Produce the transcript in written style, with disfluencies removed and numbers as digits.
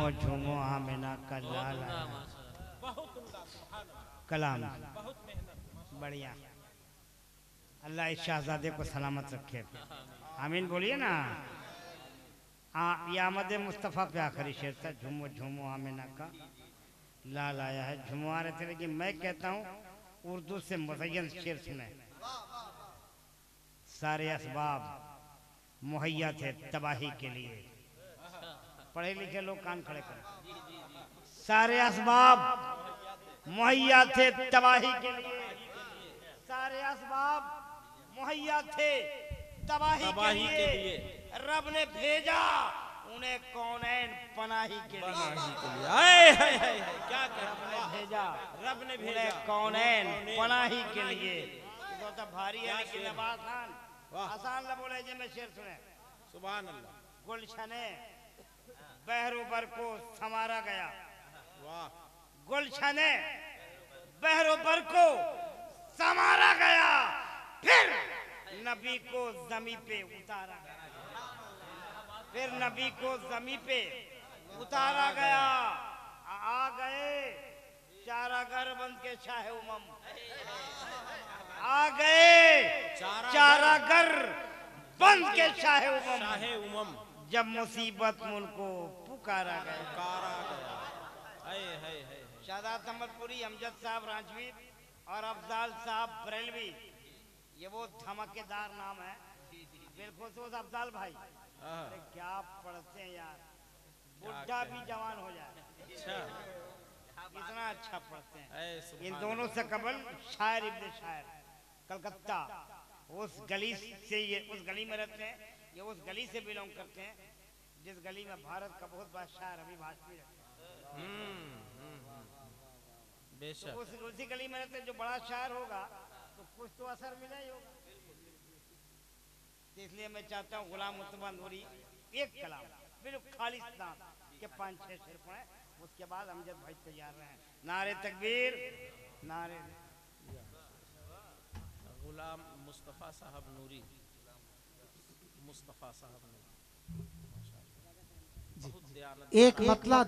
झूमो झूमो आमिना का लाल आया। कलाम बढ़िया। अल्लाह इस शहजादे को सलामत रखे। आमीन बोलिए ना। ये आमद मुस्तफ़ा पे आखिरी शेर था। झूमो झूमो आमिना का लाल आया है। झूमो आ रहे थे, लेकिन मैं कहता हूँ उर्दू से मुज़य्यन शेर सुने। सारे असबाब मुहैया थे तबाही के लिए। पढ़े लिखे लोग कान खड़े करें। सारे असबाब मुहैया थे तबाही के लिए। सारे असबाब मुहैया थे तबाही के लिए। रब ने भेजा उन्हें कौनैन पनाही के लिए। क्या रब ने भेजा उन्हें कौनैन पनाही के लिए। तो भारी है लेकिन नवाज खान आसान न बोले जे में शेर सुने। सुभान अल्लाह। गुलशने बहरोबर को संवारा गया। वाह। गुलशने बहरोबर को संवारा गया, फिर नबी को जमी पे उतारा गया। फिर नबी को जमी पे उतारा गया। आ गए चारागर बन के शाह उमम। आ गए चारागर बन के शाह उमम। जब मुसीबत मुल्को पुकारा गया। शादात अहमदपुरी, अमजद साहब रांचवी और अफजाल साहब बरेलवी, ये वो धमाकेदार नाम है। बिलखुसूस अफजाल भाई, अरे क्या पढ़ते हैं यार, बुढ़ा भी जवान हो जाए। अच्छा, इतना अच्छा पढ़ते हैं। इन दोनों से कबल शायर इब्ने शायर कलकत्ता, उस गली से ये उस गली में रहते हैं, ये उस गली से बिलोंग करते हैं जिस गली में भारत का बहुत बड़ा शायर अभी वाजपेयी रहते हैं। बेशक। तो उसी गली में रहते हैं। जो बड़ा शायर होगा तो कुछ तो असर मिला ही होगा। इसलिए मैं चाहता हूँ गुलाम मुस्तफा नूरी एक कलाम बिल्कुल खालिस्तान के 5-6 शेर पढ़े, उसके बाद अमजद भाई तैयार रहे। नारे तकबीर, नारे। गुलाम मुस्तफ़ा साहब नूरी, मुस्तफ़ा साहब नूरी, एक मतलब